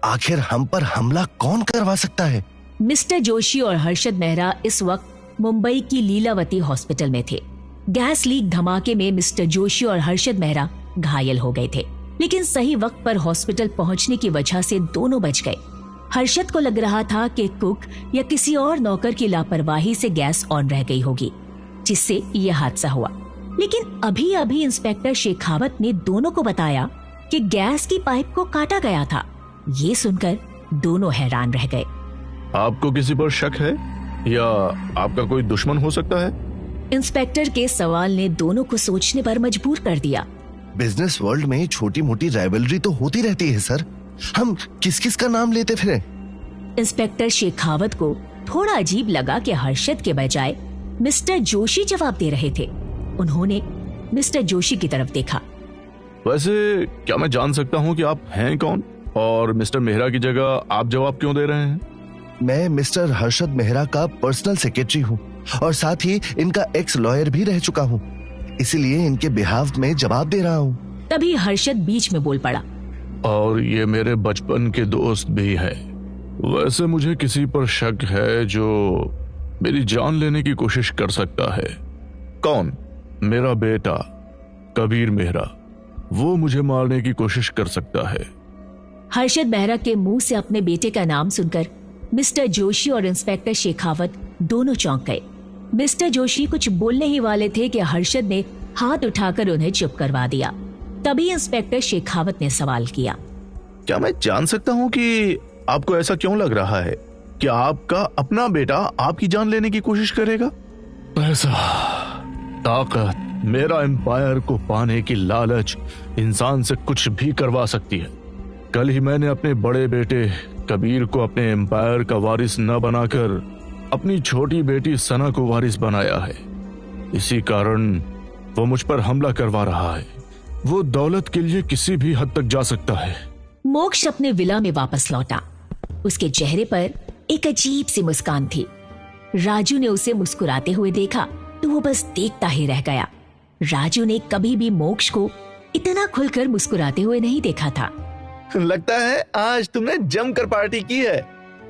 आखिर हम पर हमला कौन करवा सकता है? मिस्टर जोशी और हर्षद मेहरा इस वक्त मुंबई की लीलावती हॉस्पिटल में थे। गैस लीक धमाके में मिस्टर जोशी और हर्षद मेहरा घायल हो गए थे, लेकिन सही वक्त पर हॉस्पिटल पहुंचने की वजह से दोनों बच गए। हर्षद को लग रहा था कि कुक या किसी और नौकर की लापरवाही से गैस ऑन रह गई होगी, जिससे यह हादसा हुआ। लेकिन अभी अभी इंस्पेक्टर शेखावत ने दोनों को बताया कि गैस की पाइप को काटा गया था। ये सुनकर दोनों हैरान रह गए। आपको किसी पर शक है या आपका कोई दुश्मन हो सकता है? इंस्पेक्टर के सवाल ने दोनों को सोचने पर मजबूर कर दिया। बिजनेस वर्ल्ड में छोटी मोटी राइवलरी तो होती रहती है सर, हम किस किस का नाम लेते फिरें? इंस्पेक्टर शेखावत को थोड़ा अजीब लगा कि हर्षद के बजाय मिस्टर जोशी जवाब दे रहे थे। उन्होंने मिस्टर जोशी की तरफ देखा। वैसे क्या मैं जान सकता हूँ कि आप हैं कौन और मिस्टर मेहरा की जगह आप जवाब क्यों दे रहे हैं? मैं मिस्टर हर्षद मेहरा का पर्सनल सेक्रेटरी हूँ और साथ ही इनका एक्स लॉयर भी रह चुका हूँ, इसीलिए इनके बिहाफ में जवाब दे रहा हूँ। तभी हर्षद बीच में बोल पड़ा। और ये मेरे बचपन के दोस्त भी है। वैसे मुझे किसी पर शक है जो मेरी जान लेने की कोशिश कर सकता है। कौन? मेरा बेटा कबीर मेहरा, वो मुझे मारने की कोशिश कर सकता है। हर्षद मेहरा के मुंह से अपने बेटे का नाम सुनकर मिस्टर जोशी और इंस्पेक्टर शेखावत दोनों चौंक गए। मिस्टर जोशी कुछ बोलने ही वाले थे कि हर्षद ने हाथ उठाकर उन्हें चुप करवा दिया। तभी इंस्पेक्टर शेखावत ने सवाल किया। क्या मैं जान सकता हूँ कि आपको ऐसा क्यों लग रहा है कि आपका अपना बेटा आपकी जान लेने की कोशिश करेगा? पैसा, ताकत, मेरा एम्पायर को पाने की लालच इंसान से कुछ भी करवा सकती है। कल ही मैंने अपने बड़े बेटे कबीर को अपने एम्पायर का वारिस न बनाकर अपनी छोटी बेटी सना को वारिस बनाया है। इसी कारण वो मुझ पर हमला करवा रहा है। वो दौलत के लिए किसी भी हद तक जा सकता है। मोक्ष अपने विला में वापस लौटा। उसके चेहरे पर एक अजीब सी मुस्कान थी। राजू ने उसे मुस्कुराते हुए देखा तो वो बस देखता ही रह गया। राजू ने कभी भी मोक्ष को इतना खुलकर मुस्कुराते हुए नहीं देखा था। लगता है आज तुमने जमकर पार्टी की है।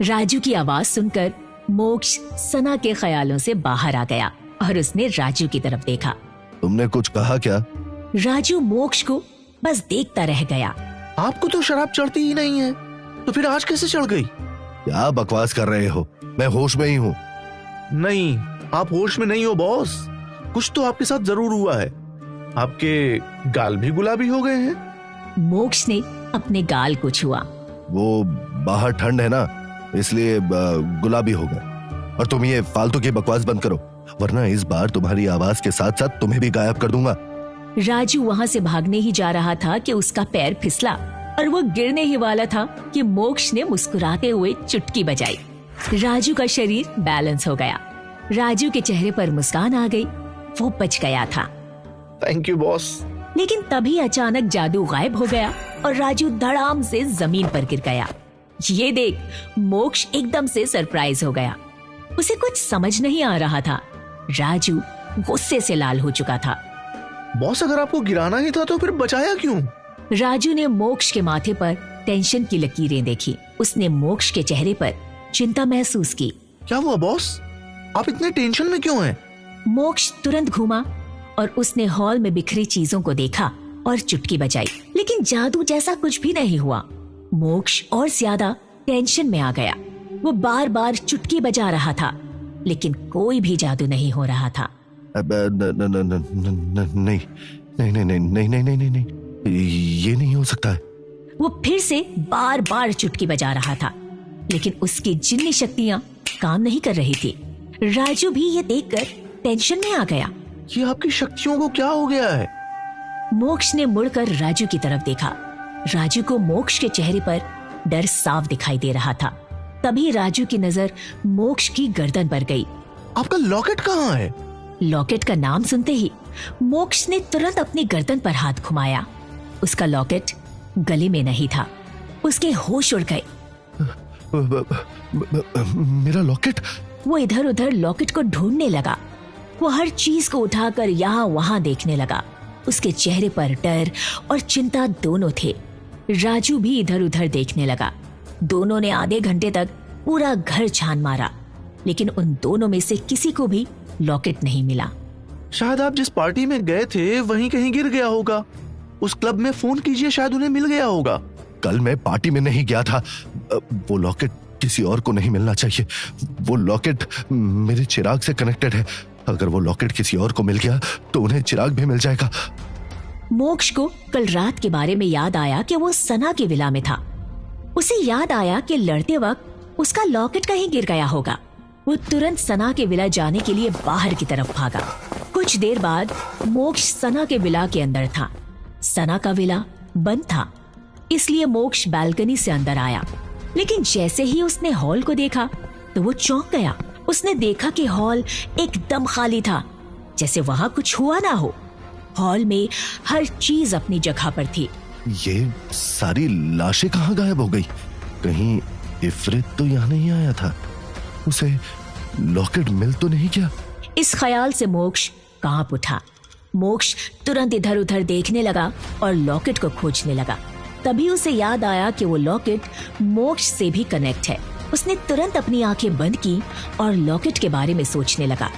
राजू की आवाज सुनकर मोक्ष सना के ख्यालों से बाहर आ गया और उसने राजू की तरफ देखा। तुमने कुछ कहा क्या? राजू मोक्ष को बस देखता रह गया। आपको तो शराब चढ़ती ही नहीं है, तो फिर आज कैसे चढ़ गई? क्या बकवास कर रहे हो? मैं होश में ही हूँ। नहीं, आप होश में नहीं हो बॉस। कुछ तो आपके साथ जरूर हुआ है। आपके गाल भी गुलाबी हो गए हैं। मोक्ष ने अपने गाल को छुआ। वो बाहर ठंड है ना, इसलिए गुलाबी हो गए। और तुम ये फालतू की बकवास बंद करो, वरना इस बार तुम्हारी आवाज के साथ साथ तुम्हें भी गायब कर दूंगा। राजू वहाँ से भागने ही जा रहा था कि उसका पैर फिसला और वो गिरने ही वाला था कि मोक्ष ने मुस्कुराते हुए चुटकी बजाई। राजू का शरीर बैलेंस हो गया। राजू के चेहरे पर मुस्कान आ गई। वो बच गया था। Thank you boss. लेकिन तभी अचानक जादू गायब हो गया और राजू धड़ाम से जमीन पर गिर गया। ये देख मोक्ष एकदम से सरप्राइज हो गया। उसे कुछ समझ नहीं आ रहा था। राजू गुस्से से लाल हो चुका था। बॉस, अगर आपको गिराना ही था तो फिर बचाया क्यों? राजू ने मोक्ष के माथे पर टेंशन की लकीरें देखी। उसने मोक्ष के चेहरे पर चिंता महसूस की। क्या हुआ बॉस? आप इतने टेंशन में क्यों हैं? मोक्ष तुरंत घूमा और उसने हॉल में बिखरी चीजों को देखा और चुटकी बजाई, लेकिन जादू जैसा कुछ भी नहीं हुआ। मोक्ष और ज्यादा टेंशन में आ गया। वो बार बार चुटकी बजा रहा था, लेकिन कोई भी जादू नहीं हो रहा था। नहीं नहीं नहीं नहीं नहीं नहीं नहीं नहीं, ये नहीं हो सकता है। वो फिर से बार बार चुटकी बजा रहा था, लेकिन उसकी जिन्नी शक्तियां काम नहीं कर रही थी। राजू भी ये देखकर टेंशन में आ गया। ये आपकी शक्तियों को क्या हो गया है? मोक्ष ने मुड़कर राजू की तरफ देखा। राजू को मोक्ष के चेहरे पर डर साफ दिखाई दे रहा था। तभी राजू की नजर मोक्ष की गर्दन पर गई। आपका लॉकेट कहाँ है? लॉकेट का नाम सुनते ही मोक्ष ने तुरंत अपनी गर्दन पर हाथ घुमाया। उसका लॉकेट गले में नहीं था। उसके होश उड़ गए। मेरा लॉकेट? वो इधर उधर लॉकेट को ढूंढने लगा। वो हर चीज को उठाकर यहाँ वहां देखने लगा। उसके चेहरे पर डर और चिंता दोनों थे। राजू भी इधर उधर देखने लगा। दोनों ने आधे घंटे तक पूरा घर छान मारा, लेकिन उन दोनों में से किसी को भी लॉकेट नहीं मिला। शायद आप जिस पार्टी में गए थे वहीं कहीं गिर गया होगा। उस क्लब में फोन कीजिए, शायद उन्हें मिल गया होगा। कल मैं पार्टी में नहीं गया था। वो लॉकेट किसी और को नहीं मिलना चाहिए। वो लॉकेट मेरे चिराग से कनेक्टेड है। अगर वो लॉकेट किसी और को मिल गया तो उन्हें चिराग भी मिल जाएगा। मोक्ष को कल रात के बारे में याद आया कि वो सना के विला में था। उसे याद आया कि लड़ते वक्त उसका लॉकेट कहीं गिर गया होगा। वो तुरंत सना के विला जाने के लिए बाहर की तरफ भागा। कुछ देर बाद मोक्ष सना के विला के अंदर था। सना का विला बंद था, इसलिए मोक्ष बालकनी से अंदर आया। लेकिन जैसे ही उसने हॉल को देखा तो वो चौंक गया। उसने देखा कि हॉल एकदम खाली था, जैसे वहां कुछ हुआ ना हो। हॉल में हर चीज अपनी जगह पर थी। ये सारी लाशें कहाँ गायब हो गई? कहीं इफरित तो यहाँ नहीं आया था? उसे लॉकेट मिल तो नहीं गया? इस ख्याल से मोक्ष कांप उठा। मोक्ष तुरंत इधर उधर देखने लगा और लॉकेट को खोजने लगा। तभी उसे याद आया कि वो लॉकेट मोक्ष से भी कनेक्ट है। उसने तुरंत अपनी आंखें बंद की और लॉकेट के बारे में सोचने लगा।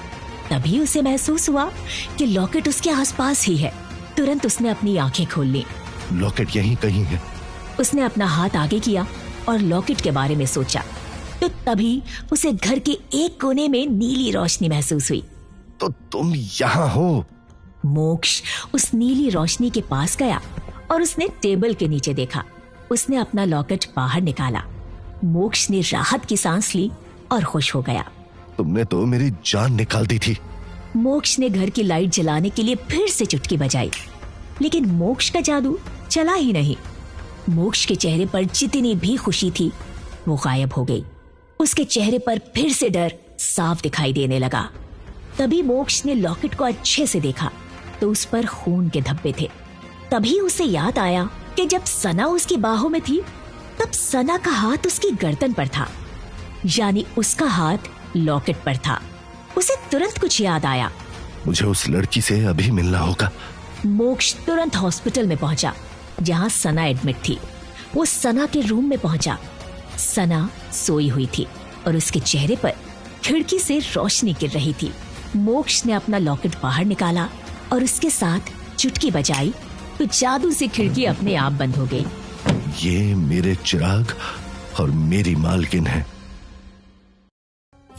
तभी उसे महसूस हुआ कि लॉकेट उसके आसपास ही है। तुरंत उसने अपनी आंखें खोल ली। लॉकेट यहीं कहीं है। उसने अपना हाथ आगे किया और लॉकेट के बारे में सोचा। तो तभी उसे घर के एक कोने में नीली रोशनी महसूस हुई। तो तुम यहाँ हो? मोक्ष उस नीली रोशनी के पास गया और उसने टेबल के नीचे देखा। उसने अपना लॉकेट बाहर निकाला। मोक्ष ने राहत की सांस ली और खुश हो गया। तुमने तो मेरी जान निकाल दी थी। मोक्ष ने घर की लाइट जलाने के लिए फिर से चुटकी बजाई, लेकिन मोक्ष का जादू चला ही नहीं। मोक्ष के चेहरे पर जितनी भी खुशी थी वो गायब हो गई। उसके चेहरे पर फिर से डर साफ दिखाई देने लगा। तभी मोक्ष ने लॉकेट को अच्छे से देखा तो उस पर खून के धब्बे थे। तभी उसे याद आया कि जब सना उसकी बाहों में थी तब सना का हाथ उसकी गर्दन पर था, यानी उसका हाथ लॉकेट पर था। उसे तुरंत कुछ याद आया। मुझे उस लड़की से अभी मिलना होगा। मोक्ष तुरंत हॉस्पिटल में पहुंचा जहां सना एडमिट थी। वो सना के रूम में पहुंचा। सना सोई हुई थी और उसके चेहरे पर खिड़की से रोशनी गिर रही थी। मोक्ष ने अपना लॉकेट बाहर निकाला और उसके साथ चुटकी बजाई तो जादू से खिड़की अपने आप बंद हो गई। ये मेरे चिराग और मेरी मालकिन है।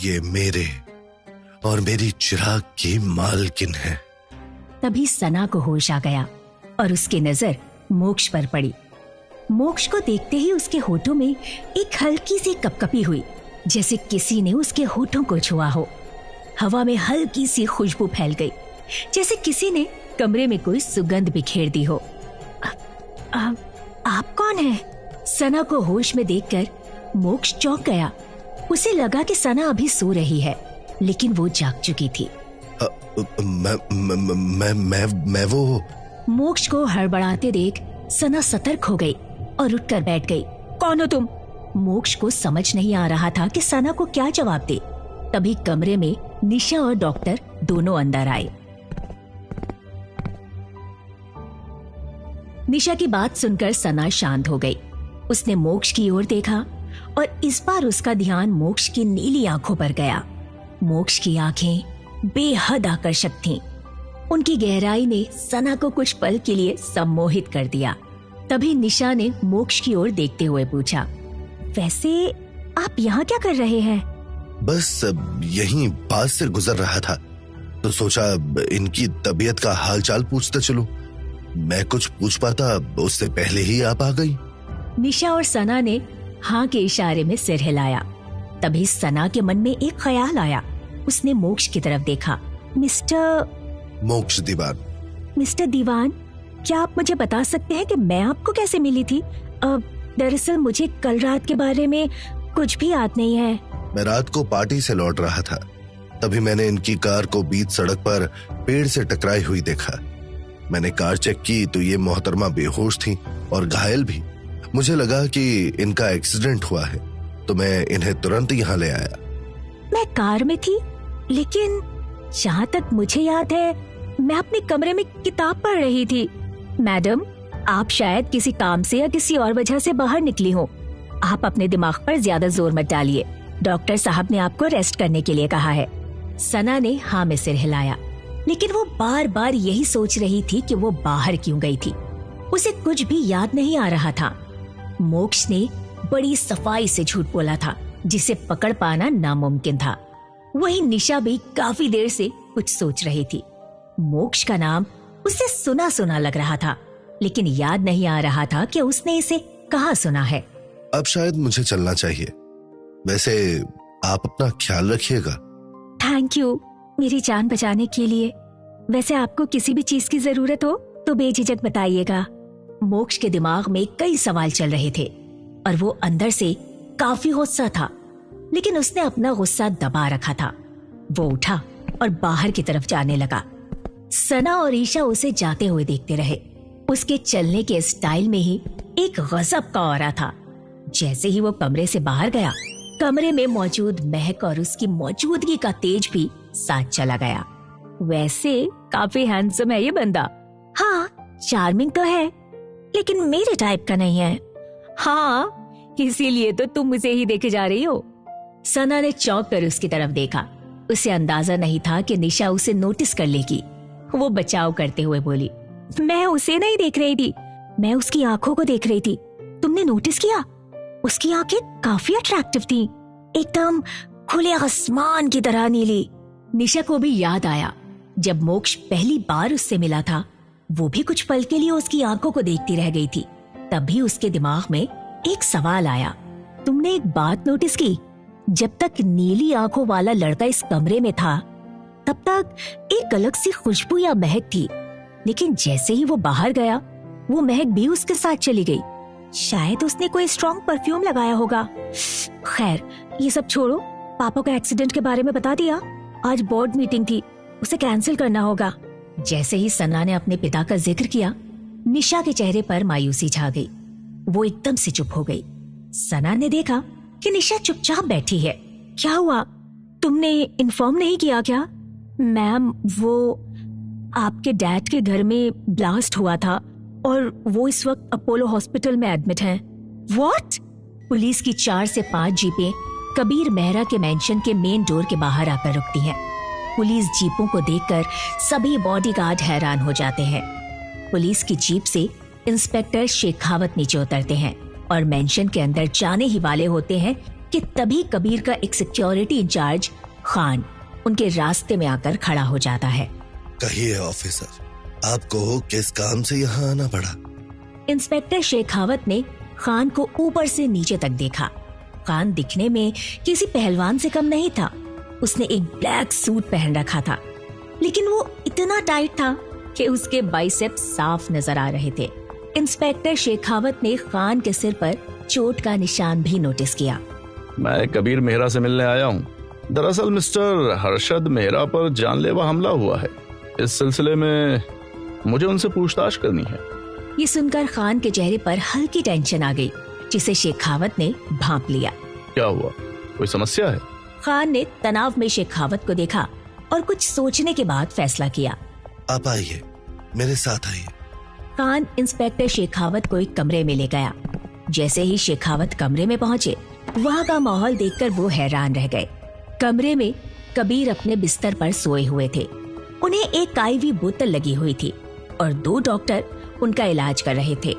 ये मेरे और मेरी चिराग की मालकिन है। तभी सना को होश आ गया और उसकी नजर मोक्ष पर पड़ी। मोक्ष को देखते ही उसके होठों में एक हल्की सी कपकपी हुई, जैसे किसी ने उसके होठों को छुआ हो। हवा में हल्की सी खुशबू फैल गई, जैसे किसी ने कमरे में कोई सुगंध बिखेर दी हो। आप कौन हैं? सना को होश में देखकर मोक्ष चौंक गया। उसे लगा कि सना अभी सो रही है, लेकिन वो जाग चुकी थी। मैं वो। मोक्ष को हड़बड़ाते देख सना सतर्क हो गई और उठकर बैठ गई। कौन हो तुम? मोक्ष को समझ नहीं आ रहा था कि सना को क्या जवाब दे। तभी कमरे में निशा और डॉक्टर दोनों अंदर आए। निशा की बात सुनकर सना शांत हो गई। उसने मोक्ष की ओर देखा और इस बार उसका ध्यान मोक्ष की नीली आंखों पर गया। मोक्ष की आंखें बेहद आकर्षक थीं। उनकी गहराई ने सना को कुछ पल के लिए सम्मोहित कर दिया। तभी निशा ने मोक्ष की ओर देखते हुए पूछा, वैसे आप यहाँ क्या कर रहे हैं? बस यहीं पास से गुजर रहा था तो सोचा इनकी तबीयत का हालचाल पूछते चलूं। मैं कुछ पूछ पाता उससे पहले ही आप आ गई। निशा और सना ने हाँ के इशारे में सिर हिलाया। तभी सना के मन में एक ख्याल आया। उसने मोक्ष की तरफ देखा। मिस्टर मोक्ष दीवान। मिस्टर दीवान, क्या आप मुझे बता सकते हैं कि मैं आपको कैसे मिली थी? दरअसल मुझे कल रात के बारे में कुछ भी याद नहीं है। मैं रात को पार्टी से लौट रहा था, तभी मैंने इनकी कार को बीच सड़क पर पेड़ से टकराई हुई देखा। मैंने कार चेक की तो ये मोहतरमा बेहोश थी और घायल भी। मुझे लगा कि इनका एक्सीडेंट हुआ है तो मैं इन्हें तुरंत यहाँ ले आया। मैं कार में थी, लेकिन जहाँ तक मुझे याद है मैं अपने कमरे में किताब पढ़ रही थी। मैडम, आप शायद किसी काम से या किसी और वजह से बाहर निकली हो। आप अपने दिमाग पर ज्यादा जोर मत डालिए, डॉक्टर साहब ने आपको रेस्ट करने के लिए कहा है। सना ने हाँ में सिर हिलाया, लेकिन वो बार बार यही सोच रही थी कि वो बाहर क्यों गई थी। उसे कुछ भी याद नहीं आ रहा था। मोक्ष ने बड़ी सफाई से झूठ बोला था, जिसे पकड़ पाना नामुमकिन था। वहीं निशा भी काफी देर से कुछ सोच रही थी। मोक्ष का नाम उसे सुना सुना लग रहा था, लेकिन याद नहीं आ रहा था कि उसने इसे कहाँ सुना है। अब शायद मुझे चलना चाहिए। वैसे आप अपना ख्याल रखिएगा। थैंक यू मेरी जान बचाने के लिए। वैसे आपको किसी भी चीज की जरूरत हो तो बेझिझक बताइएगा। मोक्ष के दिमाग में कई सवाल चल रहे थे और वो अंदर से काफी गुस्सा था, लेकिन उसने अपना गुस्सा दबा रखा था। वो उठा और बाहर की तरफ जाने लगा। सना और ईशा उसे जाते हुए देखते रहे। उसके चलने के स्टाइल में ही एक गजब का ऑरा था। जैसे ही वो कमरे से बाहर गया, कमरे में मौजूद महक और उसकी मौजूदगी का तेज भी साथ चला गया। वैसे काफी हैंडसम है ये बंदा। हाँ, चार्मिंग तो है, लेकिन मेरे टाइप का नहीं है। हाँ, इसीलिए तो तुम उसे ही देखे जा रही हो। सना ने चौंक कर उसकी तरफ देखा। उसे अंदाजा नहीं था कि निशा उसे नोटिस कर लेगी। वो बचाव करते हुए बोली, मैं उसे नहीं देख रही थी, मैं उसकी आंखों को देख रही थी। तुमने नोटिस किया? उसकी आंखें काफी अट्रैक्टिव थी, एकदम खुले आसमान की तरह नीली। निशा को भी याद आया, जब मोक्ष पहली बार उससे मिला था, वो भी कुछ पल के लिए उसकी आंखों को देखती रह गई थी। तभी उसके दिमाग में एक सवाल आया। तुमने एक बात नोटिस की? जब तक नीली आंखों वाला लड़का इस कमरे में था, तब तक एक अलग सी खुशबू या महक थी, लेकिन जैसे ही वो बाहर गया, वो महक भी उसके साथ चली गई। शायद उसने कोई स्ट्रॉन्ग परफ्यूम लगाया होगा। खैर, ये सब छोड़ो। पापा को एक्सीडेंट के बारे में बता दिया? आज बोर्ड मीटिंग थी, उसे कैंसिल करना होगा। जैसे ही सना ने अपने पिता का जिक्र किया, निशा के चेहरे पर मायूसी छा गई। वो एकदम से चुप हो गई। सना ने देखा कि निशा चुपचाप बैठी है। क्या हुआ? तुमने इन्फॉर्म नहीं किया क्या? मैम, वो आपके डैड के घर में ब्लास्ट हुआ था और वो इस वक्त अपोलो हॉस्पिटल में एडमिट हैं। व्हाट? पुलिस की 4 से 5 जीपें कबीर मेहरा के मेंशन के मेन डोर के बाहर आकर रुकती हैं। पुलिस जीपों को देखकर सभी बॉडीगार्ड हैरान हो जाते हैं। पुलिस की जीप से इंस्पेक्टर शेखावत नीचे उतरते हैं और मेंशन के अंदर जाने ही वाले होते हैं कि तभी कबीर का एक सिक्योरिटी इंचार्ज खान उनके रास्ते में आकर खड़ा हो जाता है। कहिए ऑफिसर, आपको किस काम से यहाँ आना पड़ा? इंस्पेक्टर शेखावत ने खान को ऊपर से नीचे तक देखा। खान दिखने में किसी पहलवान से कम नहीं था। उसने एक ब्लैक सूट पहन रखा था, लेकिन वो इतना टाइट था कि उसके बाइसेप्स साफ नजर आ रहे थे। इंस्पेक्टर शेखावत ने खान के सिर पर चोट का निशान भी नोटिस किया। मैं कबीर मेहरा से मिलने आया हूँ। दरअसल मिस्टर हर्षद मेहरा पर जानलेवा हमला हुआ है। इस सिलसिले में मुझे उनसे पूछताछ करनी है। ये सुनकर खान के चेहरे पर हल्की टेंशन आ गई, जिसे शेखावत ने भांप लिया। क्या हुआ? कोई समस्या है? खान ने तनाव में शेखावत को देखा और कुछ सोचने के बाद फैसला किया। आप आइए, मेरे साथ आइए। खान इंस्पेक्टर शेखावत को एक कमरे में ले गया। जैसे ही शेखावत कमरे में पहुंचे, वहाँ का माहौल देखकर वो हैरान रह गए। कमरे में कबीर अपने बिस्तर पर सोए हुए थे। उन्हें एक IV बोतल लगी हुई थी और 2 डॉक्टर उनका इलाज कर रहे थे।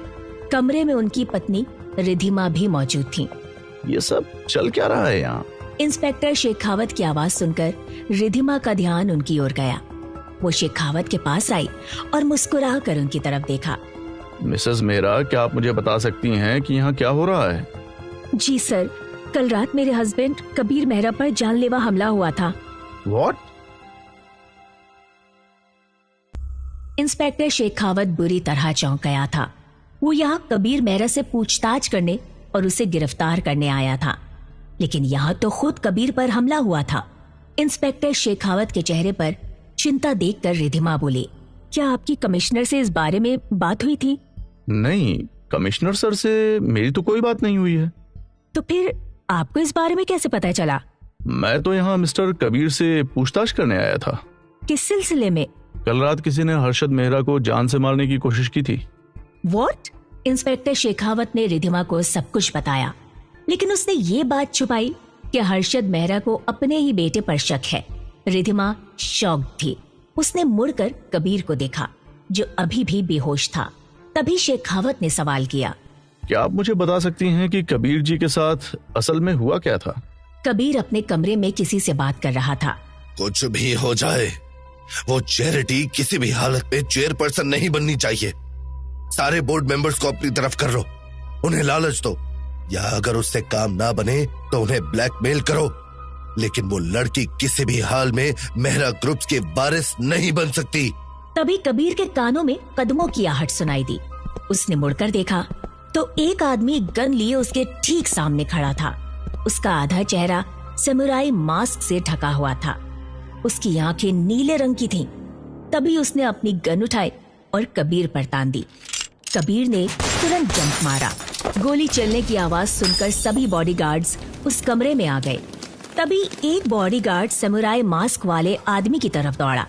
कमरे में उनकी पत्नी रिधिमा भी मौजूद थी। ये सब चल क्या रहा है यहाँ? इंस्पेक्टर शेखावत की आवाज सुनकर रिधिमा का ध्यान उनकी ओर गया। वो शेखावत के पास आई और मुस्कुरा कर उनकी तरफ देखा। मिसेस मेहरा, क्या आप मुझे बता सकती हैं कि यहाँ क्या हो रहा है? जी सर, कल रात मेरे हस्बैंड कबीर मेहरा पर जानलेवा हमला हुआ था। What? इंस्पेक्टर शेखावत बुरी तरह चौंक गया था। वो यहाँ कबीर मेहरा से पूछताछ करने और उसे गिरफ्तार करने आया था, लेकिन यहाँ तो खुद कबीर पर हमला हुआ था। इंस्पेक्टर शेखावत के चेहरे पर चिंता देखकर रिधिमा बोली, क्या आपकी कमिश्नर से इस बारे में बात हुई थी? नहीं, कमिश्नर सर से मेरी तो कोई बात नहीं हुई है। तो फिर आपको इस बारे में कैसे पता चला? मैं तो यहाँ मिस्टर कबीर से पूछताछ करने आया था। किस सिलसिले में? कल रात किसी ने हर्षद मेहरा को जान से मारने की कोशिश की थी। What? इंस्पेक्टर शेखावत ने रिधिमा को सब कुछ बताया। लेकिन उसने ये बात छुपाई कि हर्षद मेहरा को अपने ही बेटे पर शक है। रिधिमा शॉक्ड थी। उसने मुड़कर कबीर को देखा जो अभी भी बेहोश था। तभी शेखावत ने सवाल किया, क्या आप मुझे बता सकती हैं कि कबीर जी के साथ असल में हुआ क्या था? कबीर अपने कमरे में किसी से बात कर रहा था। कुछ भी हो जाए, वो चैरिटी किसी भी हालत में चेयरपर्सन नहीं बननी चाहिए। सारे बोर्ड मेंबर्स को अपनी तरफ कर लो, उन्हें लालच दो, या अगर उससे काम ना बने तो उन्हें ब्लैकमेल करो, लेकिन वो लड़की किसी भी हाल में मेहरा ग्रुप्स के वारिस नहीं बन सकती। तभी कबीर के कानों में कदमों की आहट सुनाई दी। उसने मुड़कर देखा तो एक आदमी गन लिए उसके ठीक सामने खड़ा था। उसका आधा चेहरा समुराई मास्क से ढका हुआ था। उसकी आंखें नीले रंग की थीं। तभी उसने अपनी गन उठाई और कबीर पर तान दी। कबीर ने तुरंत जंप मारा। गोली चलने की आवाज सुनकर सभी बॉडीगार्ड्स उस कमरे में आ गए। तभी एक बॉडीगार्ड समुराई मास्क वाले आदमी की तरफ दौड़ा,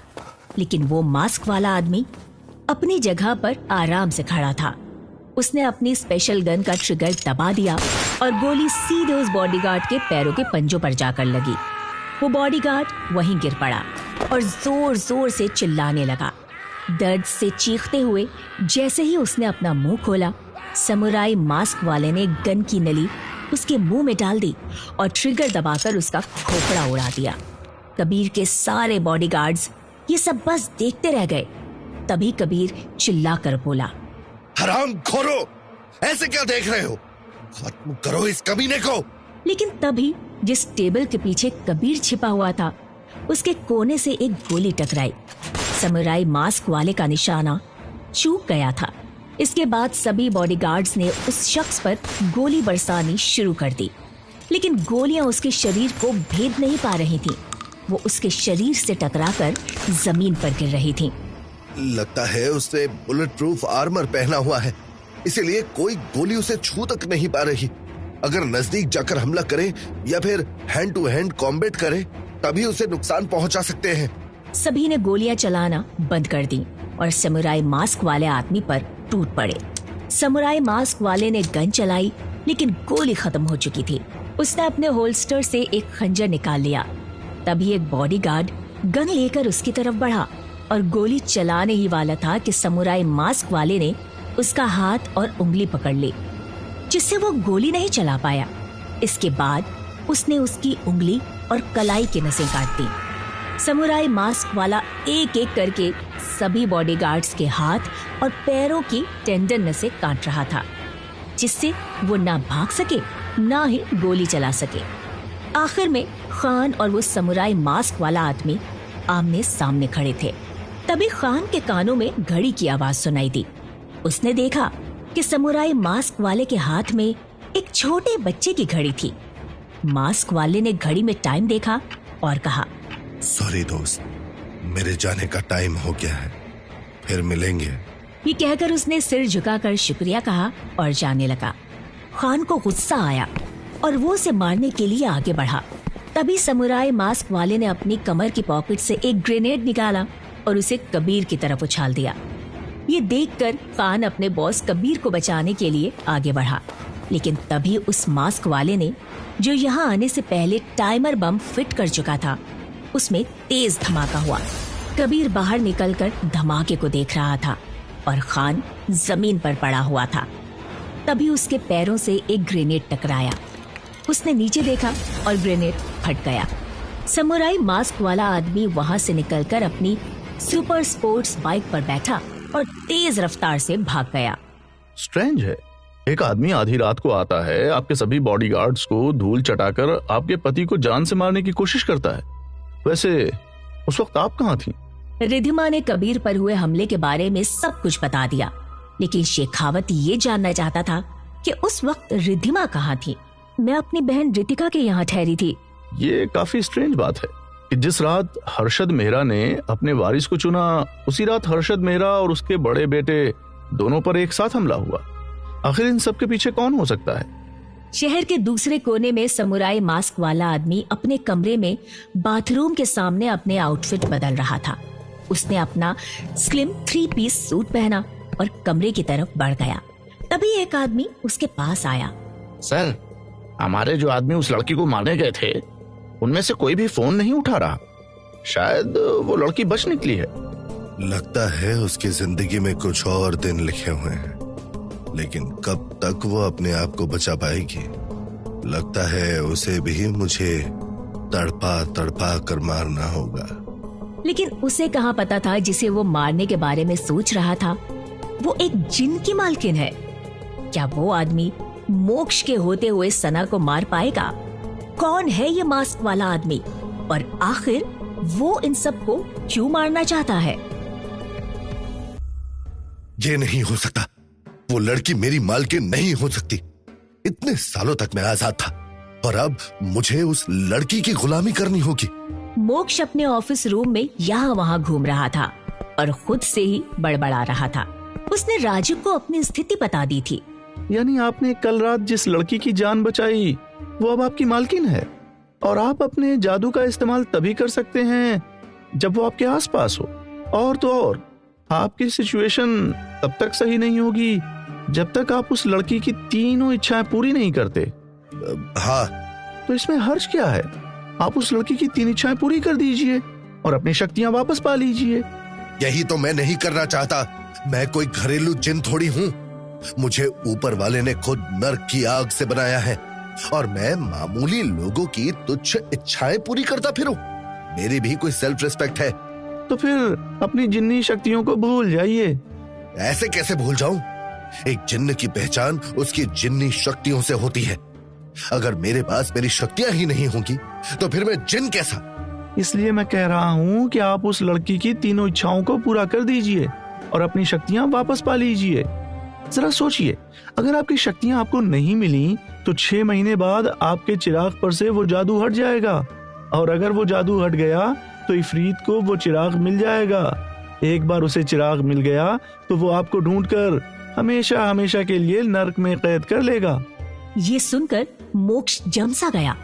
लेकिन वो मास्क वाला आदमी अपनी जगह पर आराम से खड़ा था। उसने अपनी स्पेशल गन का ट्रिगर दबा दिया और गोली सीधे उस बॉडीगार्ड के पैरों के पंजों पर जाकर लगी। वो बॉडीगार्ड वहीं गिर पड़ा और जोर जोर से चिल्लाने लगा। दर्द से चीखते हुए जैसे ही उसने अपना मुंह खोला, समुराई मास्क वाले ने गन की नली उसके मुंह में डाल दी और ट्रिगर दबाकर उसका खोपड़ा उड़ा दिया। कबीर के सारे बॉडीगार्ड्स ये सब बस देखते रह गए। तभी कबीर चिल्लाकर बोला, हराम खोरो, ऐसे क्या देख रहे हो? खत्म करो इस कमीने को। लेकिन तभी जिस टेबल के पीछे कबीर छिपा हुआ था, उसके कोने से एक गोली टकराई। समुराई मास्क वाले का निशाना चूक गया था। इसके बाद सभी बॉडीगार्ड्स ने उस शख्स पर गोली बरसानी शुरू कर दी, लेकिन गोलियां उसके शरीर को भेद नहीं पा रही थीं। वो उसके शरीर से टकराकर जमीन पर गिर रही थीं। लगता है उसने बुलेट प्रूफ आर्मर पहना हुआ है, इसीलिए कोई गोली उसे छू तक नहीं पा रही। अगर नजदीक जाकर हमला करे या फिर हैंड टू हैंड कॉम्बैट करे तभी उसे नुकसान पहुंचा सकते हैं। सभी ने गोलियां चलाना बंद कर दी और समुराई मास्क वाले आदमी पर टूट पड़े। समुराई मास्क वाले ने गन चलाई, लेकिन गोली खत्म हो चुकी थी। उसने अपने होल्स्टर से एक खंजर निकाल लिया। तभी एक बॉडीगार्ड गन लेकर उसकी तरफ बढ़ा और गोली चलाने ही वाला था कि समुराई मास्क वाले ने उसका हाथ और उंगली पकड़ ली, जिससे वो गोली नहीं चला पाया। इसके बाद उसने उसकी उंगली और कलाई की नसें काट दी। समुराई मास्क वाला एक एक करके सभी बॉडीगार्ड्स के हाथ और पैरों की टेंडन नसें काट रहा था, जिससे वो ना भाग सके ना ही गोली चला सके। आखिर में खान और वो समुराई मास्क वाला आदमी आमने सामने खड़े थे। तभी खान के कानों में घड़ी की आवाज सुनाई दी। उसने देखा कि समुराई मास्क वाले के हाथ में एक छोटे बच्चे की घड़ी थी। मास्क वाले ने घड़ी में टाइम देखा और कहा, सॉरी दोस्त, मेरे जाने का टाइम हो गया है, फिर मिलेंगे। ये कहकर उसने सिर झुकाकर शुक्रिया कहा और जाने लगा। खान को गुस्सा आया और वो उसे मारने के लिए आगे बढ़ा। तभी समुराई मास्क वाले ने अपनी कमर की पॉकेट से एक ग्रेनेड निकाला और उसे कबीर की तरफ उछाल दिया। ये देखकर खान अपने बॉस कबीर को बचाने के लिए आगे बढ़ा, लेकिन तभी उस मास्क वाले ने, जो यहाँ आने से पहले टाइमर बम फिट कर चुका था, उसमें तेज धमाका हुआ। कबीर बाहर निकलकर धमाके को देख रहा था और खान जमीन पर पड़ा हुआ था। तभी उसके पैरों से एक ग्रेनेड टकराया। उसने नीचे देखा और ग्रेनेड फट गया। समुराई मास्क वाला आदमी वहां से निकलकर अपनी सुपर स्पोर्ट्स बाइक पर बैठा और तेज रफ्तार से भाग गया। स्ट्रेंज है, एक आदमी आधी रात को आता है, आपके सभी बॉडीगार्ड्स को धूल चटाकर आपके पति को जान से मारने की कोशिश करता है। वैसे उस वक्त आप कहाँ थी? रिधिमा ने कबीर पर हुए हमले के बारे में सब कुछ बता दिया, लेकिन शेखावत ये जानना चाहता था कि उस वक्त रिधिमा कहाँ थी। मैं अपनी बहन रितिका के यहाँ ठहरी थी। ये काफी स्ट्रेंज बात है कि जिस रात हर्षद मेहरा ने अपने वारिस को चुना, उसी रात हर्षद मेहरा और उसके बड़े बेटे दोनों पर एक साथ हमला हुआ। आखिर इन सब के पीछे कौन हो सकता है? शहर के दूसरे कोने में समुराई मास्क वाला आदमी अपने कमरे में बाथरूम के सामने अपने आउटफिट बदल रहा था। उसने अपना स्लिम 3 पीस सूट पहना और कमरे की तरफ बढ़ गया। तभी एक आदमी उसके पास आया। सर, हमारे जो आदमी उस लड़की को मारने गए थे उनमें से कोई भी फोन नहीं उठा रहा। शायद वो लड़की बच निकली है। लगता है उसकी जिंदगी में कुछ और दिन लिखे हुए हैं, लेकिन कब तक वो अपने आप को बचा पाएगी? लगता है उसे भी मुझे तड़पा तड़पा कर मारना होगा। लेकिन उसे कहाँ पता था जिसे वो मारने के बारे में सोच रहा था वो एक जिन की मालकिन है। क्या वो आदमी मोक्ष के होते हुए सना को मार पाएगा? कौन है ये मास्क वाला आदमी और आखिर वो इन सबको क्यों मारना चाहता है? ये नहीं हो सकता। वो लड़की मेरी मालकिन नहीं हो सकती। इतने सालों तक मैं आजाद था और अब मुझे उस लड़की की गुलामी करनी होगी। मोक्ष अपने ऑफिस रूम में यहाँ वहाँ घूम रहा था और खुद से ही बड़बड़ा रहा था। उसने राजू को अपनी स्थिति बता दी थी। यानी आपने कल रात जिस लड़की की जान बचाई वो अब आपकी मालकिन है और आप अपने जादू का इस्तेमाल तभी कर सकते हैं जब वो आपके आसपास हो। और तो और आपकी सिचुएशन तब तक सही नहीं होगी जब तक आप उस लड़की की तीनों इच्छाएं पूरी नहीं करते। हाँ। तो इसमें हर्ज क्या है? आप उस लड़की की 3 इच्छाएं पूरी कर दीजिए और अपनी शक्तियां वापस पा लीजिए। यही तो मैं नहीं करना चाहता। मैं कोई घरेलू जिन थोड़ी हूँ। मुझे ऊपर वाले ने खुद नर्क की आग से बनाया है और मैं मामूली लोगों की तुच्छ इच्छाएं पूरी करता फिरूं। मेरी भी कोई सेल्फ रिस्पेक्ट है। तो फिर अपनी जिन्नी शक्तियों को भूल जाइए। ऐसे कैसे भूल जाऊं? एक जिन्न की पहचान उसकी जिन्नी शक्तियों से होती है। अगर मेरे पास मेरी शक्तियां ही नहीं होंगी तो फिर मैं जिन कैसा? इसलिए मैं कह रहा हूँ कि आप उस लड़की की तीनों इच्छाओं को पूरा कर दीजिए और अपनी शक्तियां वापस पा लीजिए। जरा सोचिए, अगर आपकी शक्तियां आपको नहीं मिली तो 6 महीने बाद आपके चिराग पर से वो जादू हट जाएगा और अगर वो जादू हट गया तो इफरीत को वो चिराग मिल जाएगा। एक बार उसे चिराग मिल गया तो वो आपको ढूंढकर हमेशा हमेशा के लिए नर्क में कैद कर लेगा। ये सुनकर मोक्ष जमसा गया।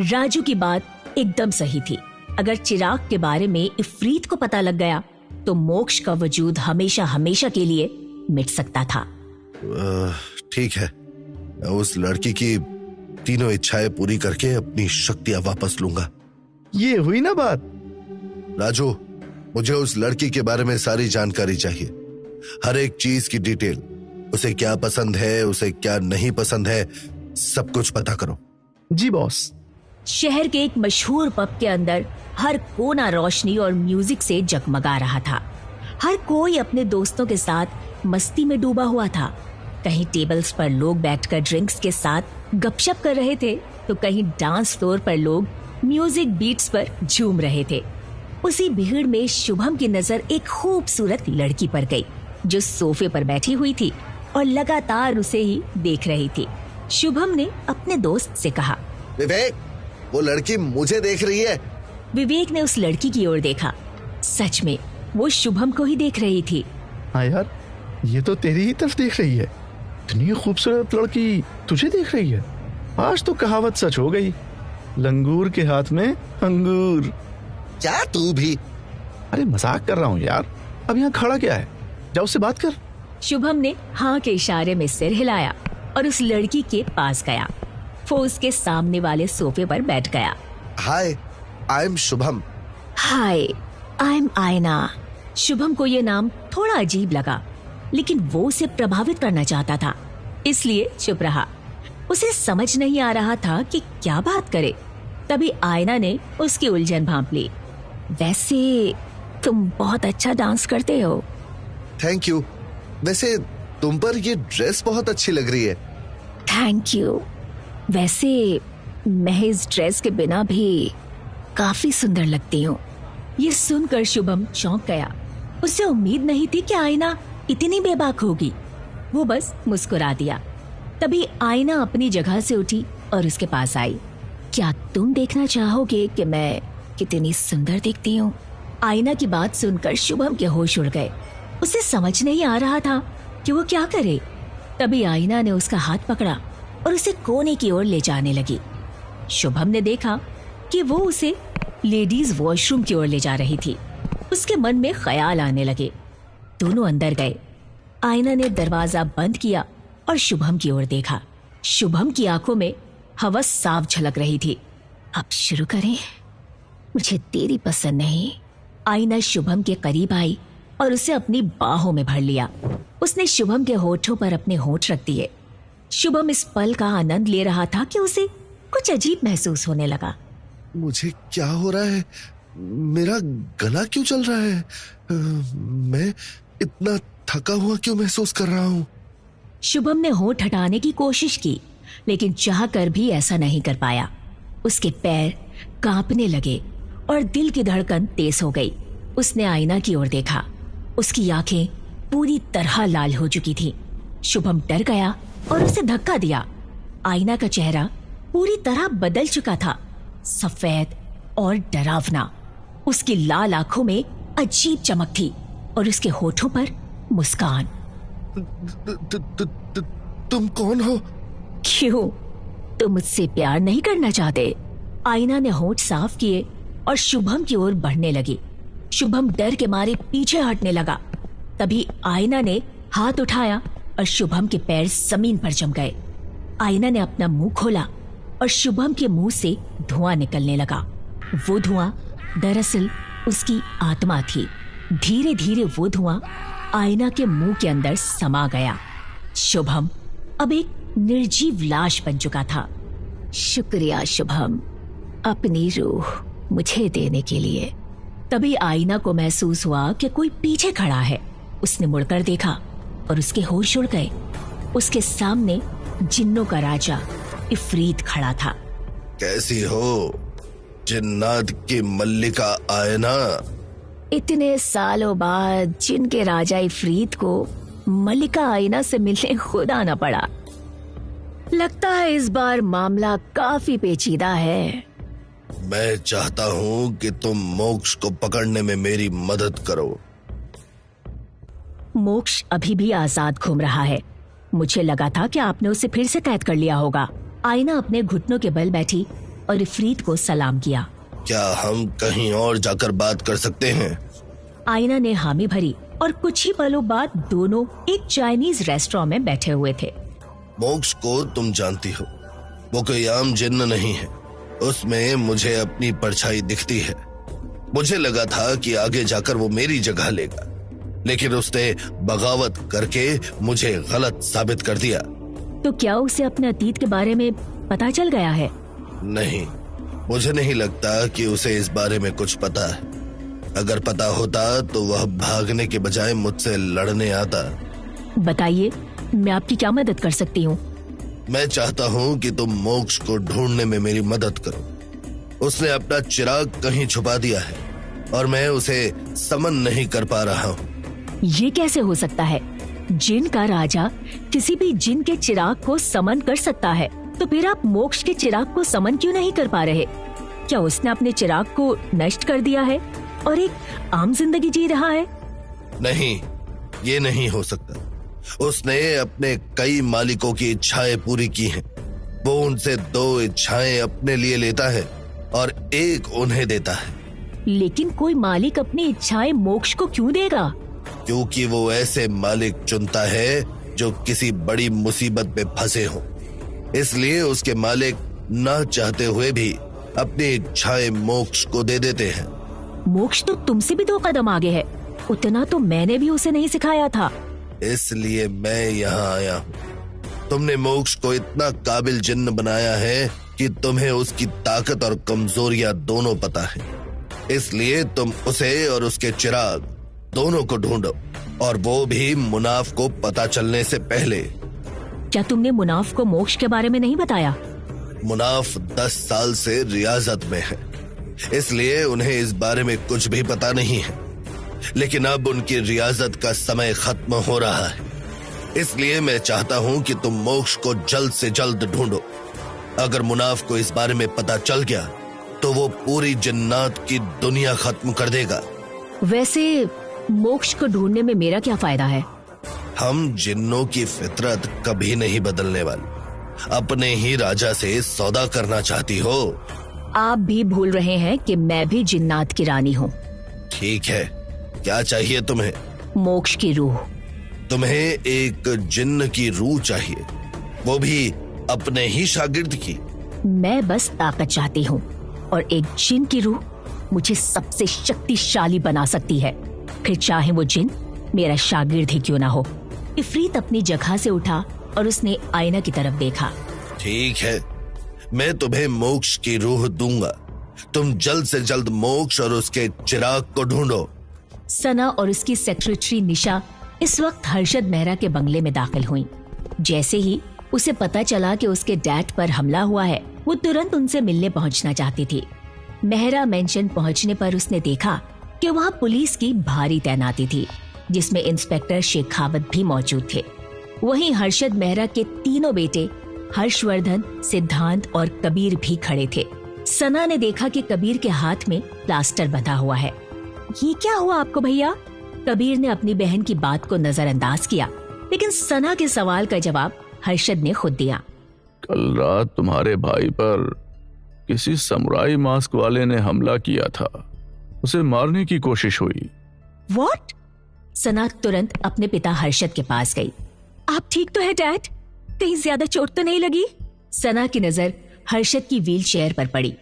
राजू की बात एकदम सही थी। अगर चिराग के बारे में इफरीत को पता लग गया तो मोक्ष का वजूद हमेशा हमेशा के लिए मिट सकता था। ठीक है, मैं उस लड़की की तीनों इच्छाएं पूरी करके अपनी शक्तियां वापस लूंगा। ये हुई ना बात। राजू, मुझे उस लड़की के बारे में सारी जानकारी चाहिए। हर एक चीज की डिटेल। उसे क्या पसंद है, उसे क्या नहीं पसंद है, सब कुछ पता करो। जी बॉस। शहर के एक मशहूर पब के अंदर हर कोना रोशनी और म्यूजिक से जगमगा रहा था। हर कोई अपने दोस्तों के साथ मस्ती में डूबा हुआ था। कहीं टेबल्स पर लोग बैठकर ड्रिंक्स के साथ गपशप कर रहे थे तो कहीं डांस फ्लोर पर लोग म्यूजिक बीट्स पर झूम रहे थे। उसी भीड़ में शुभम की नजर एक खूबसूरत लड़की पर गई जो सोफे पर बैठी हुई थी और लगातार उसे ही देख रही थी। शुभम ने अपने दोस्त से कहा, विवेक, वो लड़की मुझे देख रही है। विवेक ने उस लड़की की ओर देखा। सच में वो शुभम को ही देख रही थी। हाँ यार, ये तो तेरी ही तरफ देख रही है। इतनी खूबसूरत लड़की तुझे देख रही है। आज तो कहावत सच हो गई, लंगूर के हाथ में अंगूर। क्या तू भी? अरे मजाक कर रहा हूँ यार। अब यहाँ खड़ा क्या है? जाओ उससे बात कर। शुभम ने हाँ के इशारे में सिर हिलाया और उस लड़की के पास गया। वो उसके सामने वाले सोफे पर बैठ गया। Hi, I am Shubham. Hi, I am Aayna. Shubham को ये नाम थोड़ा अजीब लगा, लेकिन वो उसे प्रभावित करना चाहता था, इसलिए चुप रहा। उसे समझ नहीं आ रहा था कि क्या बात करे। तभी आयना ने उसकी उलझन भांप ली। वैसे तुम बहुत अच्छा डांस करते हो। Thank you. वैसे तुम पर ये ड्रेस बहुत अच्छी लग रही है। Thank you. वैसे मैं इस ड्रेस के बिना भी काफी सुंदर लगती हूँ। ये सुनकर शुभम चौंक गया। उसे उम्मीद नहीं थी कि आयना इतनी बेबाक होगी। वो बस मुस्कुरा दिया। तभी आयना अपनी जगह से उठी और उसके पास आई। क्या तुम देखना चाहोगे कि मैं कितनी सुंदर दिखती हूँ? आयना की बात सुनकर शुभम के होश उड़ गए। उसे समझ नहीं आ रहा था कि वो क्या करे। तभी आयना ने उसका हाथ पकड़ा और उसे कोने की ओर ले जाने लगी। शुभम ने देखा कि वो उसे लेडीज वॉशरूम की ओर ले जा रही थी। उसके मन में ख्याल आने लगे। दोनों अंदर गए। आयना ने दरवाजा बंद किया और शुभम की ओर देखा। शुभम की आंखों में हवस साफ झलक रही थी। अब शुरू करें? मुझे तेरी पसंद नहीं। आईना शुभम के करीब आई और उसे अपनी बाहों में भर लिया। उसने शुभम के होठों पर अपने होठ रख दिए। शुभम इस पल का आनंद ले रहा था कि उसे कुछ अजीब महसूस होने लगा। मुझे क्या हो रहा है? मेरा गला क्यों चल रहा है? मैं इतना थका हुआ क्यों महसूस कर रहा हूँ? शुभम ने होठ हटाने की कोशिश की, लेकिन चाहकर भी ऐसा नहीं कर पाया। उसके पैर कांपने लगे और दिल की धड़कन तेज हो गई। उसने आईना की ओर देखा। उसकी आंखें पूरी तरह लाल हो चुकी थी। शुभम डर गया और उसे धक्का दिया। आईना का चेहरा पूरी तरह बदल चुका था, सफेद और डरावना। उसकी लाल आंखों में अजीब चमक थी और उसके होठों पर मुस्कान। तुम कौन हो? क्यों, तुम मुझसे प्यार नहीं करना चाहते? आईना ने होठ साफ किए और शुभम की ओर बढ़ने लगी। शुभम डर के मारे पीछे हटने लगा। तभी आईना ने हाथ उठाया और शुभम के पैर जमीन पर जम गए। आईना ने अपना मुंह खोला और शुभम के मुंह से धुआं निकलने लगा। वो धुआं दरअसल उसकी आत्मा थी। धीरे धीरे वो धुआं आईना के मुंह के अंदर समा गया। शुभम अब एक निर्जीव लाश बन चुका था। शुक्रिया शुभम, अपनी रूह मुझे देने के लिए। तभी आईना को महसूस हुआ कि कोई पीछे खड़ा है। उसने मुड़कर देखा और उसके होश उड़ गए। उसके सामने जिन्नों का राजा इफरीत खड़ा था। कैसी हो जिन्नात की मल्लिका आयना? इतने सालों बाद जिनके राजा इफरीत को मल्लिका आईना से मिलने खुद आना पड़ा। लगता है इस बार मामला काफी पेचीदा है। मैं चाहता हूँ कि तुम मोक्ष को पकड़ने में मेरी मदद करो। मोक्ष अभी भी आजाद घूम रहा है। मुझे लगा था कि आपने उसे फिर से कैद कर लिया होगा। आईना अपने घुटनों के बल बैठी और इफरीत को सलाम किया। क्या हम कहीं और जाकर बात कर सकते हैं? आईना ने हामी भरी और कुछ ही पलों बाद दोनों एक चाइनीज रेस्टोरेंट में बैठे हुए थे। मोक्ष को तुम जानती हो, वो कोई आम जिन्न नहीं है। उसमें मुझे अपनी परछाई दिखती है। मुझे लगा था कि आगे जाकर वो मेरी जगह लेगा, लेकिन उसने बगावत करके मुझे गलत साबित कर दिया। तो क्या उसे अपने अतीत के बारे में पता चल गया है? नहीं, मुझे नहीं लगता कि उसे इस बारे में कुछ पता है। अगर पता होता तो वह भागने के बजाय मुझसे लड़ने आता। बताइए, मैं आपकी क्या मदद कर सकती हूँ? मैं चाहता हूँ कि तुम मोक्ष को ढूंढने में मेरी मदद करो। उसने अपना चिराग कहीं छुपा दिया है और मैं उसे समन नहीं कर पा रहा हूँ। ये कैसे हो सकता है? जिन का राजा किसी भी जिन के चिराग को समन कर सकता है, तो फिर आप मोक्ष के चिराग को समन क्यों नहीं कर पा रहे? क्या उसने अपने चिराग को नष्ट कर दिया है और एक आम जिंदगी जी रहा है? नहीं, ये नहीं हो सकता। उसने अपने कई मालिकों की इच्छाएं पूरी की हैं। वो उनसे 2 इच्छाएं अपने लिए लेता है और एक उन्हें देता है। लेकिन कोई मालिक अपनी इच्छाएं मोक्ष को क्यों देगा? क्योंकि वो ऐसे मालिक चुनता है जो किसी बड़ी मुसीबत में फंसे हो। इसलिए उसके मालिक ना चाहते हुए भी अपनी इच्छाएं मोक्ष को दे देते हैं। मोक्ष तो तुमसे भी 2 कदम आगे है। उतना तो मैंने भी उसे नहीं सिखाया था। इसलिए मैं यहाँ आया हूँ। तुमने मोक्ष को इतना काबिल जिन्न बनाया है कि तुम्हें उसकी ताकत और कमजोरियां दोनों पता है। इसलिए तुम उसे और उसके चिराग दोनों को ढूंढो, और वो भी मुनाफ को पता चलने से पहले। क्या तुमने मुनाफ को मोक्ष के बारे में नहीं बताया? मुनाफ 10 साल से रियाजत में है, इसलिए उन्हें इस बारे में कुछ भी पता नहीं है। लेकिन अब उनकी रियाजत का समय खत्म हो रहा है। इसलिए मैं चाहता हूँ कि तुम मोक्ष को जल्द से जल्द ढूंढो। अगर मुनाफ को इस बारे में पता चल गया तो वो पूरी जन्नत की दुनिया खत्म कर देगा। वैसे मोक्ष को ढूंढने में मेरा क्या फायदा है? हम जिन्नों की फितरत कभी नहीं बदलने वाली। अपने ही राजा से सौदा करना चाहती हो? आप भी भूल रहे हैं कि मैं भी जिन्नात की रानी हूँ। ठीक है, क्या चाहिए तुम्हें? मोक्ष की रूह। तुम्हें एक जिन्न की रूह चाहिए, वो भी अपने ही शागिर्द की? मैं बस ताकत चाहती हूँ और एक जिन की रूह मुझे सबसे शक्तिशाली बना सकती है, फिर चाहे वो जिन मेरा शागिर्द ही क्यों ना हो। इफरीत अपनी जगह से उठा और उसने आईना की तरफ देखा। ठीक है, मैं तुम्हें मोक्ष की रूह दूंगा। तुम जल्द से जल्द मोक्ष और उसके चिराग को ढूंढो। सना और उसकी सेक्रेटरी निशा इस वक्त हर्षद मेहरा के बंगले में दाखिल हुई। जैसे ही उसे पता चला कि उसके डैड पर हमला हुआ है, वो तुरंत उनसे मिलने पहुंचना चाहती थी। मेहरा मेंशन पहुंचने पर उसने देखा कि वहां पुलिस की भारी तैनाती थी, जिसमें इंस्पेक्टर शेखावत भी मौजूद थे। वहीं हर्षद मेहरा के तीनों बेटे हर्षवर्धन, सिद्धांत और कबीर भी खड़े थे। सना ने देखा कि कबीर के हाथ में प्लास्टर बंधा हुआ है। ये क्या हुआ आपको भैया? कबीर ने अपनी बहन की बात को नजरअंदाज किया, लेकिन सना के सवाल का जवाब हर्षद ने खुद दिया। कल रात तुम्हारे भाई पर किसी समुराई मास्क वाले ने हमला किया था, उसे मारने की कोशिश हुई। What? सना तुरंत अपने पिता हर्षद के पास गई। आप ठीक तो है डैड? कहीं ज्यादा चोट तो नहीं लगी? सना की नजर हर्षद की व्हील चेयर पर पड़ी।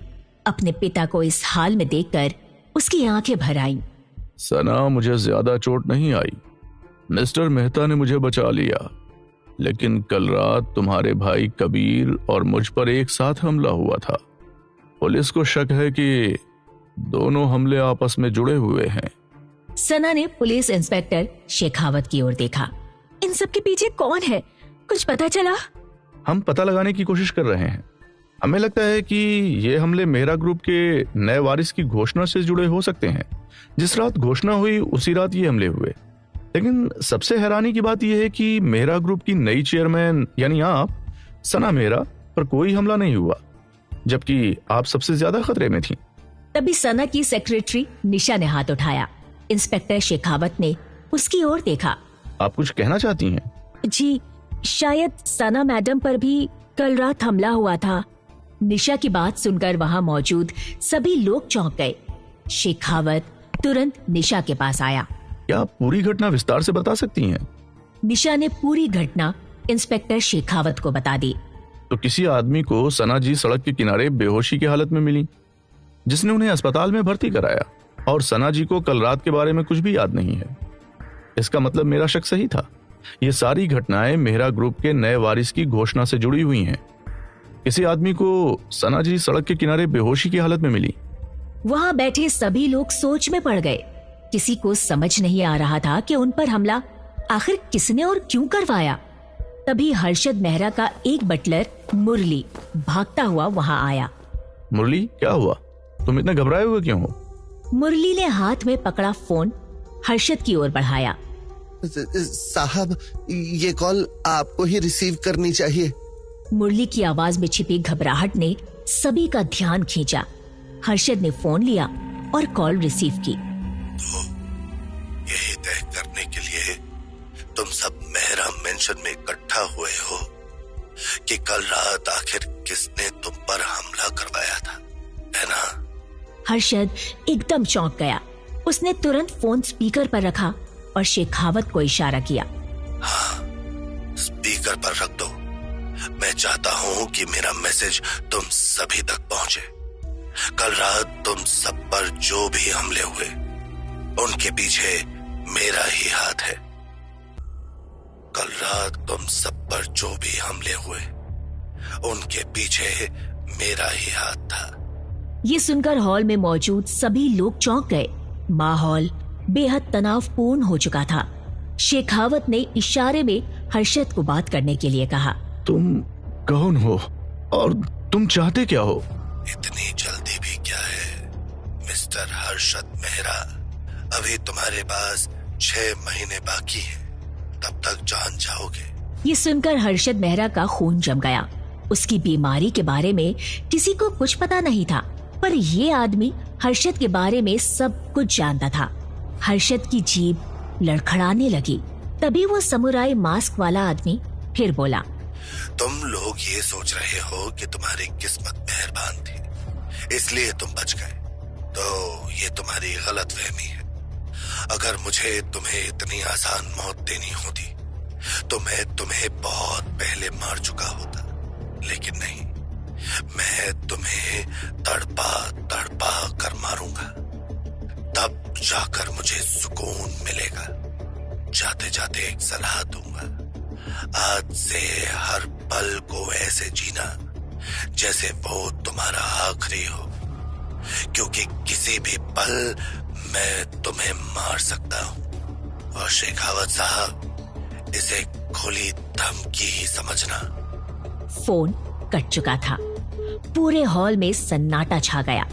अपने पिता को इस हाल में देखकर उसकी आंखें भर आईं। सना, मुझे ज्यादा चोट नहीं आई। मिस्टर मेहता ने मुझे बचा लिया, लेकिन कल रात तुम्हारे भाई कबीर और मुझ पर एक साथ हमला हुआ था। पुलिस को शक है कि दोनों हमले आपस में जुड़े हुए हैं। सना ने पुलिस इंस्पेक्टर शेखावत की ओर देखा। इन सब के पीछे कौन है, कुछ पता चला? हम पता लगाने की कोशिश कर रहे हैं। हमें लगता है कि ये हमले मेहरा ग्रुप के नए वारिस की घोषणा से जुड़े हो सकते हैं। जिस रात घोषणा हुई उसी रात ये हमले हुए। लेकिन सबसे हैरानी की बात यह है कि मेहरा ग्रुप की नई चेयरमैन यानी आप, सना मेहरा, पर कोई हमला नहीं हुआ, जबकि आप सबसे ज्यादा खतरे में थी। तभी सना की सेक्रेटरी निशा ने हाथ उठाया। इंस्पेक्टर शेखावत ने उसकी ओर देखा। आप कुछ कहना चाहती हैं? जी, शायद सना मैडम पर भी कल रात हमला हुआ था। निशा की बात सुनकर वहां मौजूद सभी लोग चौंक गए। शेखावत तुरंत निशा के पास आया। क्या आप पूरी घटना विस्तार से बता सकती हैं? निशा ने पूरी घटना इंस्पेक्टर शेखावत को बता दी। तो किसी आदमी को सना जी सड़क के किनारे बेहोशी की हालत में मिली, जिसने उन्हें अस्पताल में भर्ती कराया, और सना जी को कल रात के बारे में कुछ भी याद नहीं है। इसका मतलब मेरा शक सही था। ये सारी घटनाएं मेहरा ग्रुप के नए वारिस की घोषणा से जुड़ी हुई हैं। किसी आदमी को सना जी सड़क के किनारे बेहोशी की हालत में मिली। वहां बैठे सभी लोग सोच में पड़ गए। किसी को समझ नहीं आ रहा था कि उन पर हमला आखिर किसने और क्यों करवाया। तभी हर्षद मेहरा का एक बटलर मुरली भागता हुआ वहां आया। मुरली, क्या हुआ? तुम इतने घबराए हुए क्यों हो? मुरली ने हाथ में पकड़ा फोन हर्षद की ओर बढ़ाया। साहब, ये कॉल आपको ही रिसीव करनी चाहिए। मुरली की आवाज में छिपी घबराहट ने सभी का ध्यान खींचा। हर्षद ने फोन लिया और कॉल रिसीव की। तो यही तय करने के लिए तुम सब मेहरा मेंशन में इकट्ठा हुए हो कि कल रात आखिर किसने तुम पर हमला करवाया था, है ना? हर्षद एकदम चौंक गया। उसने तुरंत फोन स्पीकर पर रखा और शेखावत को इशारा किया। हाँ, स्पीकर पर रख दो। मैं चाहता हूँ कि मेरा मैसेज तुम सभी तक पहुंचे। कल रात तुम सब पर जो भी हमले हुए, उनके पीछे मेरा ही हाथ है। कल रात तुम सब पर जो भी हमले हुए, उनके पीछे मेरा ही हाथ था। ये सुनकर हॉल में मौजूद सभी लोग चौंक गए। माहौल बेहद तनावपूर्ण हो चुका था। शेखावत ने इशारे में हर्षद को बात करने के लिए कहा। तुम कौन हो और तुम चाहते क्या हो? इतनी जल्दी भी क्या है मिस्टर हर्षद मेहरा? अभी तुम्हारे पास 6 महीने बाकी हैं, तब तक जान जाओगे। ये सुनकर हर्षद मेहरा का खून जम गया। उसकी बीमारी के बारे में किसी को कुछ पता नहीं था, पर ये आदमी हर्षद के बारे में सब कुछ जानता था। हर्षद की जीभ लड़खड़ाने लगी। तभी वो समुराई मास्क वाला आदमी फिर बोला। तुम लोग ये सोच रहे हो कि तुम्हारी किस्मत मेहरबान थी, इसलिए तुम बच गए। तो ये तुम्हारी गलतफहमी है। अगर मुझे तुम्हें इतनी आसान मौत देनी होती तो मैं तुम्हें बहुत पहले मार चुका होता, लेकिन नहीं, मैं मैं तुम्हें तड़पा तड़पा कर मारूंगा, तब जाकर मुझे सुकून मिलेगा। जाते जाते एक सलाह दूंगा, आज से हर पल को ऐसे जीना जैसे वो तुम्हारा आखिरी हो, क्योंकि किसी भी पल मैं तुम्हें मार सकता हूं। और शेखावत साहब, इसे खुली धमकी ही समझना। फोन कट चुका था। पूरे हॉल में सन्नाटा छा गया।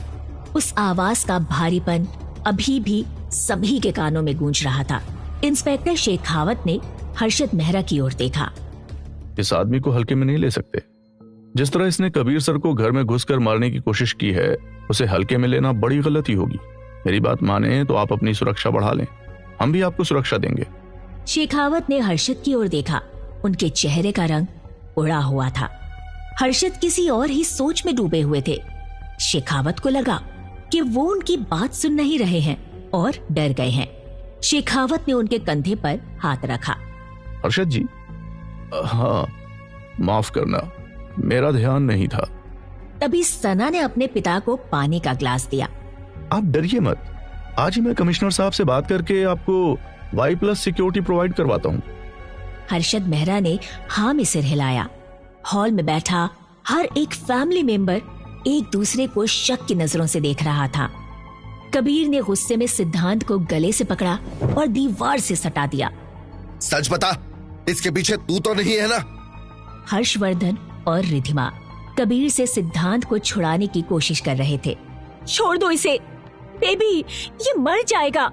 उस आवाज का भारीपन अभी भी सभी के कानों में गूंज रहा था। इंस्पेक्टर शेखावत ने हर्षद मेहरा की ओर देखा। इस आदमी को हल्के में नहीं ले सकते। जिस तरह इसने कबीर सर को घर में घुसकर मारने की कोशिश की है, उसे हल्के में लेना बड़ी गलती होगी। मेरी बात माने तो आप अपनी सुरक्षा बढ़ा लें, हम भी आपको सुरक्षा देंगे। शेखावत ने हर्षद की ओर देखा। उनके चेहरे का रंग उड़ा हुआ था। हर्षद किसी और ही सोच में डूबे हुए थे। शेखावत को लगा कि वो उनकी बात सुन नहीं रहे हैं और डर गए हैं। शेखावत ने उनके कंधे पर हाथ रखा। हर्षद जी, हाँ, माफ करना, मेरा ध्यान नहीं था। तभी सना ने अपने पिता को पानी का ग्लास दिया। आप डरिए मत, आज ही मैं कमिश्नर साहब से बात करके आपको Y+ सिक्योरिटी प्रोवाइड करवाता हूँ। हर्षद मेहरा ने हाँ में सिर हिलाया। हॉल में बैठा हर एक फैमिली मेंबर एक दूसरे को शक की नजरों से देख रहा था। कबीर ने गुस्से में सिद्धांत को गले से पकड़ा और दीवार से सटा दिया। सच बता, इसके पीछे तू तो नहीं है ना? हर्षवर्धन और रिधिमा कबीर से सिद्धांत को छुड़ाने की कोशिश कर रहे थे। छोड़ दो इसे बेबी, ये मर जाएगा।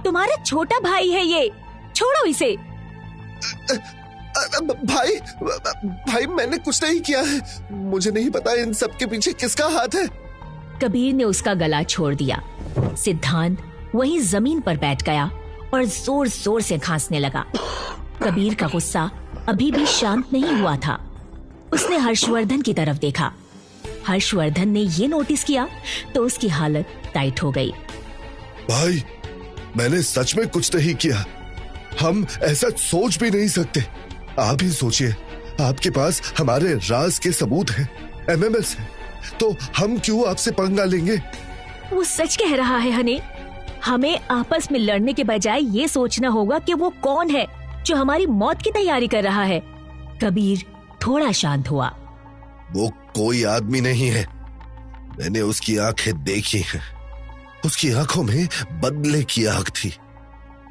तुम्हारा छोटा भाई है ये, छोड़ो इसे। भाई मैंने कुछ नहीं किया है, मुझे नहीं पता इन सब के पीछे किसका हाथ है। कबीर ने उसका गला छोड़ दिया। सिद्धांत वहीं जमीन पर बैठ गया और जोर जोर से खांसने लगा। कबीर का गुस्सा अभी भी शांत नहीं हुआ था। उसने हर्षवर्धन की तरफ देखा। हर्षवर्धन ने ये नोटिस किया तो उसकी हालत टाइट हो गई। भाई, मैंने सच में कुछ नहीं किया, हम ऐसा सोच भी नहीं सकते। आप ही सोचिए, आपके पास हमारे राज के सबूत हैं, MMS है, तो हम क्यों आपसे पंगा लेंगे? वो सच कह रहा है हने। हमें आपस में लड़ने के बजाय ये सोचना होगा कि वो कौन है जो हमारी मौत की तैयारी कर रहा है। कबीर थोड़ा शांत हुआ। वो कोई आदमी नहीं है, मैंने उसकी आंखें देखी हैं। उसकी आंखों में बदले की आग थी।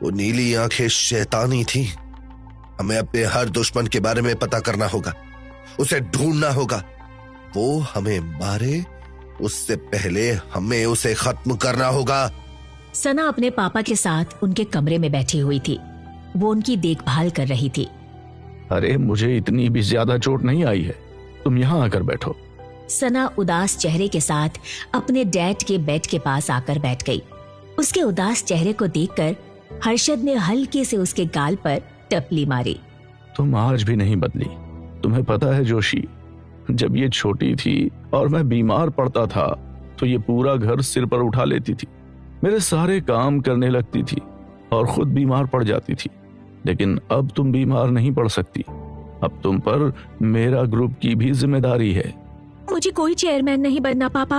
वो नीली आंखें शैतानी थी। हमें अपने हर दुश्मन के बारे में पता करना होगा, उसे ढूंढना होगा। वो हमें मारे उससे पहले हमें उसे खत्म करना होगा। सना अपने पापा के साथ उनके कमरे में बैठी हुई थी। वो उनकी देखभाल कर रही थी। अरे, मुझे इतनी भी ज्यादा चोट नहीं आई है, तुम यहाँ आकर बैठो। सना उदास चेहरे के साथ अपने डैड के बेड के पास आकर बैठ गई। उसके उदास चेहरे को देखकर हर्षद ने हल्के से उसके गाल पर टपली मारी। तुम आज भी नहीं बदली। तुम्हें पता है जोशी, जब ये छोटी थी और मैं बीमार पड़ता था तो ये पूरा घर सिर पर उठा लेती थी, मेरे सारे काम करने लगती थी और खुद बीमार पड़ जाती थी। लेकिन अब तुम बीमार नहीं पड़ सकती। अब तुम पर मेरा ग्रुप की भी जिम्मेदारी है। मुझे कोई चेयरमैन नहीं बनना पापा।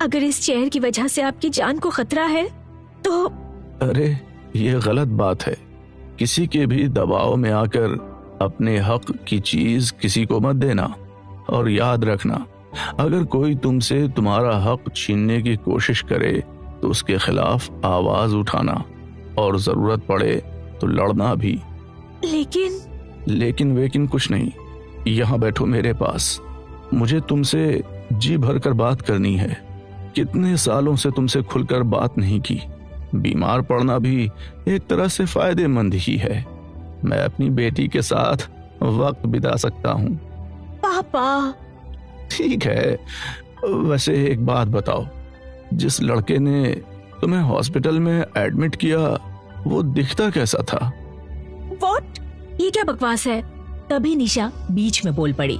अगर इस चेयर की वजह से आपकी जान को खतरा है तो। अरे, ये गलत बात है। किसी के भी दबाव में आकर अपने हक की चीज किसी को मत देना। और याद रखना, अगर कोई तुमसे तुम्हारा हक छीनने की कोशिश करे तो उसके खिलाफ आवाज उठाना और जरूरत पड़े तो लड़ना भी। लेकिन वेकिन कुछ नहीं। यहाँ बैठो मेरे पास। मुझे तुमसे जी भर कर बात करनी है। कितने सालों से तुमसे खुलकर बात नहीं की। बीमार पड़ना भी एक तरह से फायदेमंद ही है। मैं अपनी बेटी के साथ वक्त बिता सकता हूँ। पापा। ठीक है, वैसे एक बात बताओ, जिस लड़के ने तुम्हें हॉस्पिटल में एडमिट किया वो दिखता कैसा था? What? ये क्या बकवास है? तभी निशा बीच में बोल पड़ी।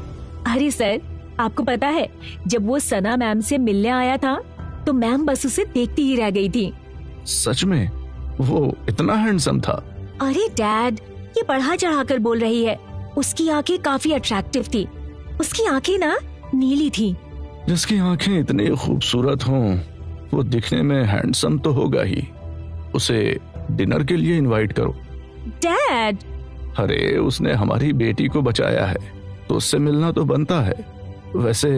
अरे सर, आपको पता है, जब वो सना मैम से मिलने आया था तो मैम बस उसे देखती ही रह गई थी। सच में? वो इतना हैंडसम था? अरे डैड, ये बढ़ा चढ़ा कर बोल रही है। उसकी आंखें काफी अट्रैक्टिव थी। उसकी आंखें ना नीली थी। जिसकी आंखें इतनी खूबसूरत हों, वो दिखने में हैंडसम तो होगा ही। उसे डिनर के लिए इनवाइट करो। डैड! अरे उसने हमारी बेटी को बचाया है तो उससे मिलना तो बनता है। वैसे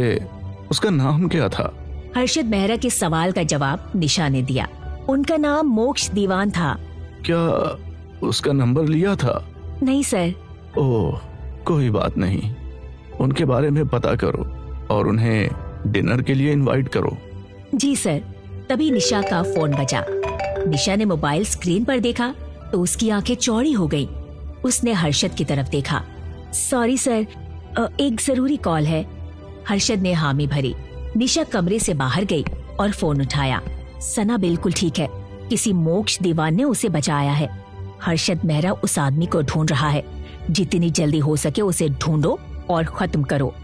उसका नाम क्या था? हर्षद मेहरा के सवाल का जवाब निशा ने दिया। उनका नाम मोक्ष दीवान था। क्या उसका नंबर लिया था? नहीं सर। ओह, कोई बात नहीं। उनके बारे में पता करो और उन्हें डिनर के लिए इनवाइट करो। जी सर। तभी निशा का फोन बजा। निशा ने मोबाइल स्क्रीन पर देखा तो उसकी आंखें चौड़ी हो गईं। उसने हर्षद की तरफ देखा। सॉरी सर, एक जरूरी कॉल है। हर्षद ने हामी भरी। निशा कमरे से बाहर गई और फोन उठाया। सना बिल्कुल ठीक है, किसी मोक्ष दीवान ने उसे बचाया है। हर्षद मेहरा उस आदमी को ढूंढ रहा है। जितनी जल्दी हो सके उसे ढूंढो और खत्म करो।